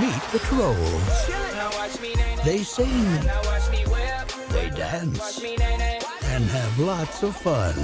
Meet the trolls. They sing, they dance, and have lots of fun.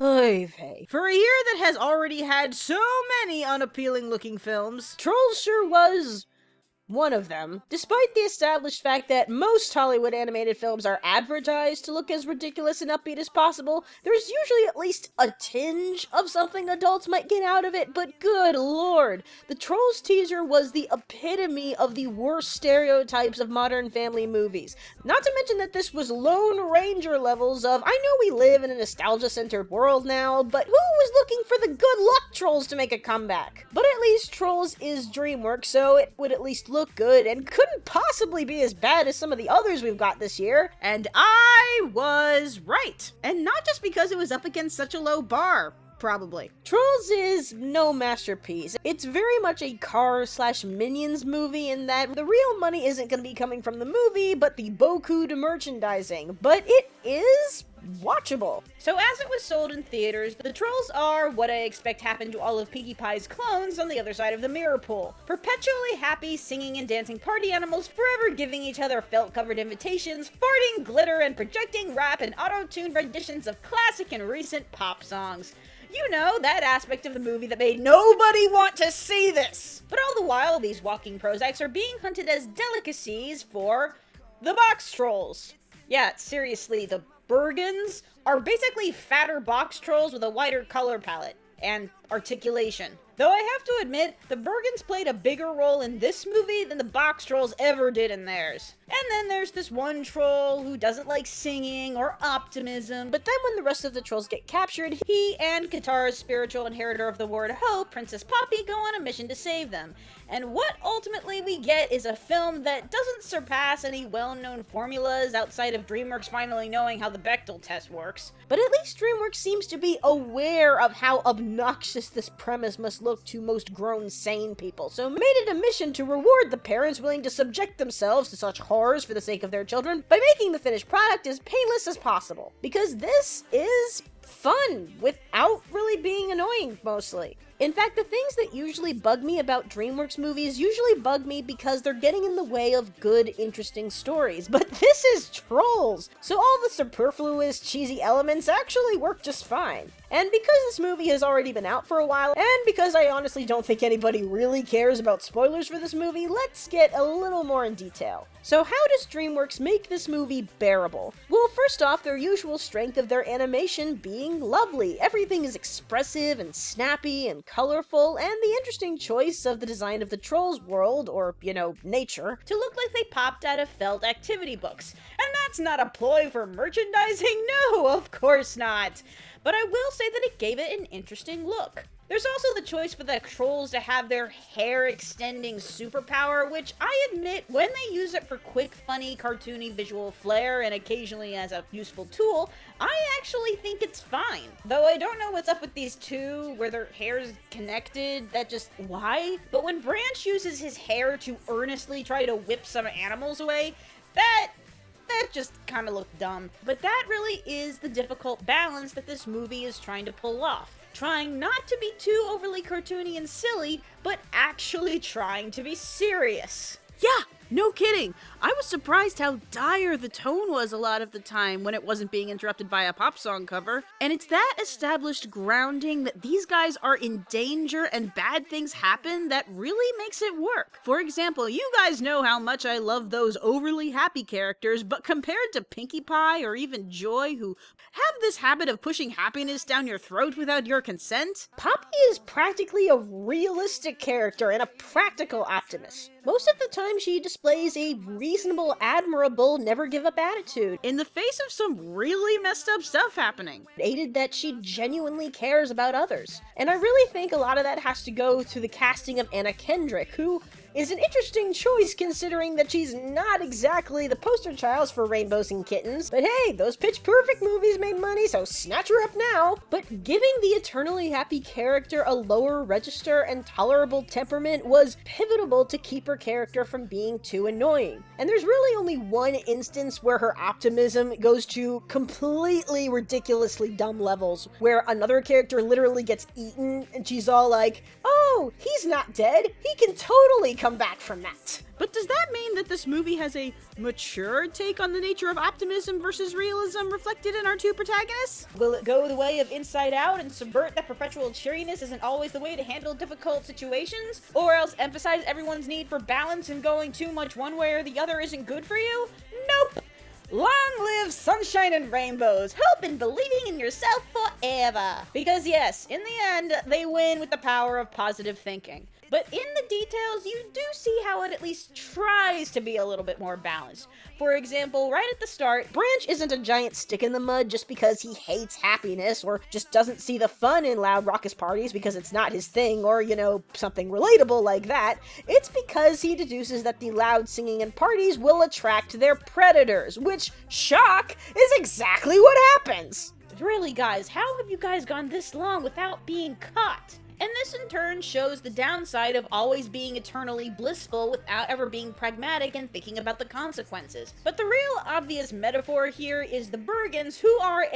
Oy vey. For a year that has already had so many unappealing looking films, Trolls sure was one of them. Despite the established fact that most Hollywood animated films are advertised to look as ridiculous and upbeat as possible, there's usually at least a tinge of something adults might get out of it, but good lord, the Trolls teaser was the epitome of the worst stereotypes of modern family movies. Not to mention that this was Lone Ranger levels of, I know we live in a nostalgia-centered world now, but who was looking for the good luck Trolls to make a comeback? But at least Trolls is DreamWorks, so it would at least look good and couldn't possibly be as bad as some of the others we've got this year. And I was right. And not just because it was up against such a low bar. Probably. Trolls is no masterpiece. It's very much a Cars/Minions movie in that the real money isn't going to be coming from the movie, but the beaucoup de merchandising. But it is watchable. So as it was sold in theaters, the Trolls are what I expect happened to all of Pinkie Pie's clones on the other side of the mirror pool. Perpetually happy, singing and dancing party animals, forever giving each other felt-covered invitations, farting glitter and projecting rap and auto-tuned renditions of classic and recent pop songs. You know, that aspect of the movie that made nobody want to see this! But all the while, these walking Prozacs are being hunted as delicacies for the box trolls. Yeah, seriously, the Bergens are basically fatter box trolls with a wider color palette and articulation. Though I have to admit, the Bergens played a bigger role in this movie than the box trolls ever did in theirs. And then there's this one troll who doesn't like singing or optimism, but then when the rest of the trolls get captured, he and Katara's spiritual inheritor of the word hope, Princess Poppy, go on a mission to save them. And what ultimately we get is a film that doesn't surpass any well-known formulas outside of DreamWorks finally knowing how the Bechdel test works. But at least DreamWorks seems to be aware of how obnoxious this premise must look to most grown, sane people, so made it a mission to reward the parents willing to subject themselves to such horrors for the sake of their children by making the finished product as painless as possible. Because this is fun, without really being annoying, mostly. In fact, the things that usually bug me about DreamWorks movies usually bug me because they're getting in the way of good, interesting stories. But this is Trolls, so all the superfluous, cheesy elements actually work just fine. And because this movie has already been out for a while, and because I honestly don't think anybody really cares about spoilers for this movie, let's get a little more in detail. So how does DreamWorks make this movie bearable? Well, first off, their usual strength of their animation being lovely. Everything is expressive and snappy and colorful, and the interesting choice of the design of the Trolls world, or, nature, to look like they popped out of felt activity books. And that's not a ploy for merchandising? No, of course not. But I will say that it gave it an interesting look. There's also the choice for the trolls to have their hair extending superpower, which I admit, when they use it for quick, funny, cartoony visual flair and occasionally as a useful tool, I actually think it's fine. Though I don't know what's up with these two, where their hair's connected, why? But when Branch uses his hair to earnestly try to whip some animals away, that just kind of looked dumb. But that really is the difficult balance that this movie is trying to pull off. Trying not to be too overly cartoony and silly, but actually trying to be serious. Yeah, no kidding. I was surprised how dire the tone was a lot of the time when it wasn't being interrupted by a pop song cover. And it's that established grounding that these guys are in danger and bad things happen that really makes it work. For example, you guys know how much I love those overly happy characters, but compared to Pinkie Pie or even Joy, who have this habit of pushing happiness down your throat without your consent, Poppy is practically a realistic character and a practical optimist. Most of the time she displays a reasonable, admirable, never-give-up attitude in the face of some really messed up stuff happening. Aided that she genuinely cares about others. And I really think a lot of that has to go to the casting of Anna Kendrick, who is an interesting choice considering that she's not exactly the poster child for rainbows and kittens. But hey, those Pitch Perfect movies made money, so snatch her up now. But giving the eternally happy character a lower register and tolerable temperament was pivotal to keep her character from being too annoying. And there's really only one instance where her optimism goes to completely ridiculously dumb levels, where another character literally gets eaten and she's all like, oh, he's not dead, he can totally come back from that. But does that mean that this movie has a mature take on the nature of optimism versus realism reflected in our two protagonists? Will it go the way of Inside Out and subvert that perpetual cheeriness isn't always the way to handle difficult situations? Or else emphasize everyone's need for balance and going too much one way or the other isn't good for you? Nope! Long live sunshine and rainbows, hope and believing in yourself forever. Because yes, in the end, they win with the power of positive thinking. But in the details, you do see how it at least tries to be a little bit more balanced. For example, right at the start, Branch isn't a giant stick in the mud just because he hates happiness or just doesn't see the fun in loud raucous parties because it's not his thing or, something relatable like that. It's because he deduces that the loud singing and parties will attract their predators, which, shock, is exactly what happens. really guys, how have you guys gone this long without being caught? And this in turn shows the downside of always being eternally blissful without ever being pragmatic and thinking about the consequences. But the real obvious metaphor here is the Bergens, who are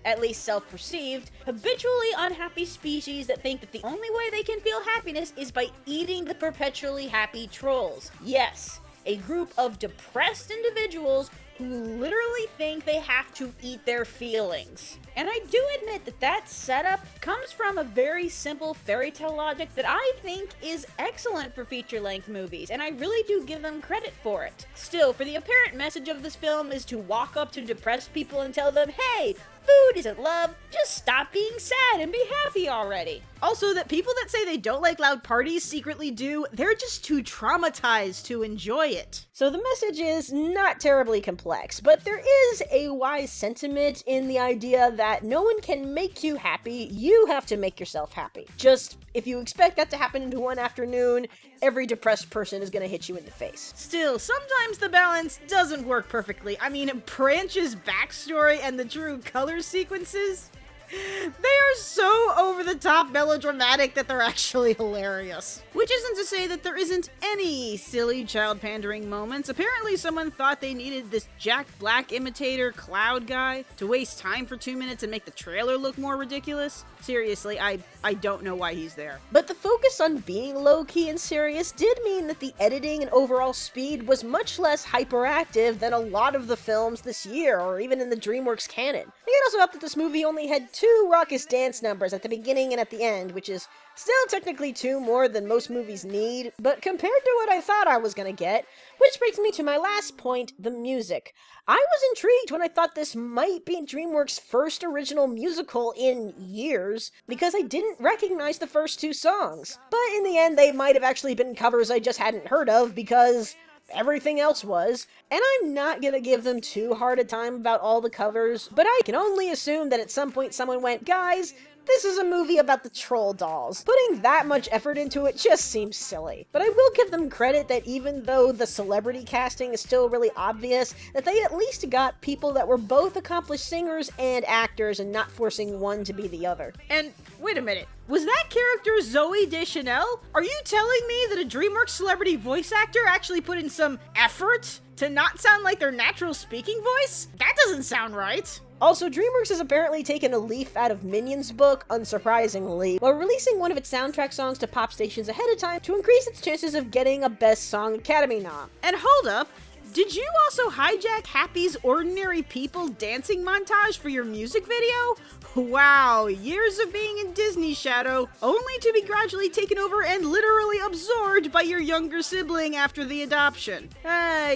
at least self-perceived, habitually unhappy species that think that the only way they can feel happiness is by eating the perpetually happy trolls. Yes, a group of depressed individuals who literally think they have to eat their feelings. And I do admit that that setup comes from a very simple fairy tale logic that I think is excellent for feature-length movies, and I really do give them credit for it. Still, for the apparent message of this film is to walk up to depressed people and tell them, hey, food isn't love, just stop being sad and be happy already. Also, that people that say they don't like loud parties secretly do, they're just too traumatized to enjoy it. So the message is not terribly complex, but there is a wise sentiment in the idea that no one can make you happy, you have to make yourself happy. Just, if you expect that to happen in one afternoon, every depressed person is gonna hit you in the face. Still, sometimes the balance doesn't work perfectly. I mean, Branch's backstory and the true color sequences, they are so over-the-top melodramatic that they're actually hilarious. Which isn't to say that there isn't any silly child-pandering moments. Apparently someone thought they needed this Jack Black imitator Cloud guy to waste time for 2 minutes and make the trailer look more ridiculous. Seriously, I don't know why he's there. But the focus on being low-key and serious did mean that the editing and overall speed was much less hyperactive than a lot of the films this year, or even in the DreamWorks canon. I can also help that this movie only had 2 raucous dance numbers at the beginning and at the end, which is still technically 2 more than most movies need, but compared to what I thought I was gonna get, which brings me to my last point, the music. I was intrigued when I thought this might be DreamWorks' first original musical in years, because I didn't recognize the first 2 songs. But in the end, they might have actually been covers I just hadn't heard of, because everything else was, and I'm not gonna give them too hard a time about all the covers, but I can only assume that at some point someone went, guys, this is a movie about the troll dolls. Putting that much effort into it just seems silly. But I will give them credit that even though the celebrity casting is still really obvious, that they at least got people that were both accomplished singers and actors and not forcing one to be the other. And wait a minute, was that character Zooey Deschanel? Are you telling me that a DreamWorks celebrity voice actor actually put in some effort to not sound like their natural speaking voice? That doesn't sound right. Also, DreamWorks has apparently taken a leaf out of Minions' book, unsurprisingly, while releasing one of its soundtrack songs to pop stations ahead of time to increase its chances of getting a Best Song Academy nom. And hold up, did you also hijack Happy's Ordinary People dancing montage for your music video? Wow, years of being in Disney shadow, only to be gradually taken over and literally absorbed by your younger sibling after the adoption.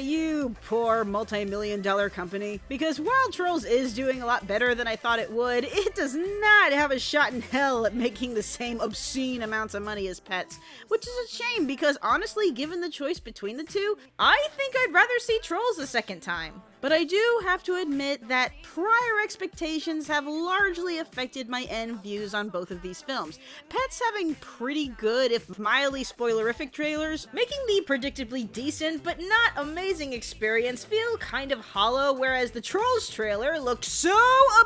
You poor multi-million-dollar company. Because while Trolls is doing a lot better than I thought it would, it does not have a shot in hell at making the same obscene amounts of money as Pets, which is a shame because honestly, given the choice between the two, I think I'd rather see Trolls a second time. But I do have to admit that prior expectations have largely affected my end views on both of these films. Pets having pretty good, if mildly spoilerific trailers, making the predictably decent but not amazing experience feel kind of hollow, whereas the Trolls trailer looked so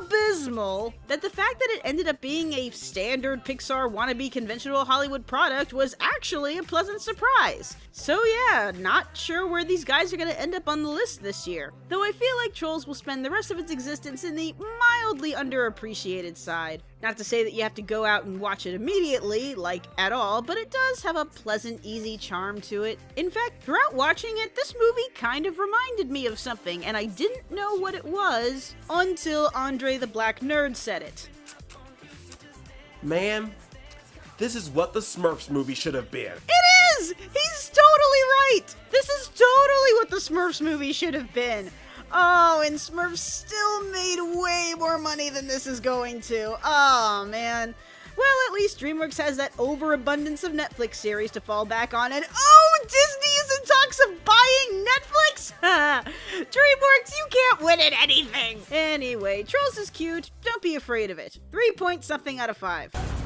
abysmal that the fact that it ended up being a standard Pixar wannabe conventional Hollywood product was actually a pleasant surprise. So yeah, not sure where these guys are gonna end up on the list this year. Though I feel like Trolls will spend the rest of its existence in the mildly underappreciated side. Not to say that you have to go out and watch it immediately, like at all, but it does have a pleasant, easy charm to it. In fact, throughout watching it, this movie kind of reminded me of something, and I didn't know what it was until Andre the Black Nerd said it. Man, this is what the Smurfs movie should have been. It is! He's totally right! This is totally what the Smurfs movie should have been. Oh, and Smurfs still made way more money than this is going to. Oh, man. Well, at least DreamWorks has that overabundance of Netflix series to fall back on, and oh, Disney is in talks of buying Netflix? DreamWorks, you can't win at anything! Anyway, Trolls is cute. Don't be afraid of it. 3 point something out of 5.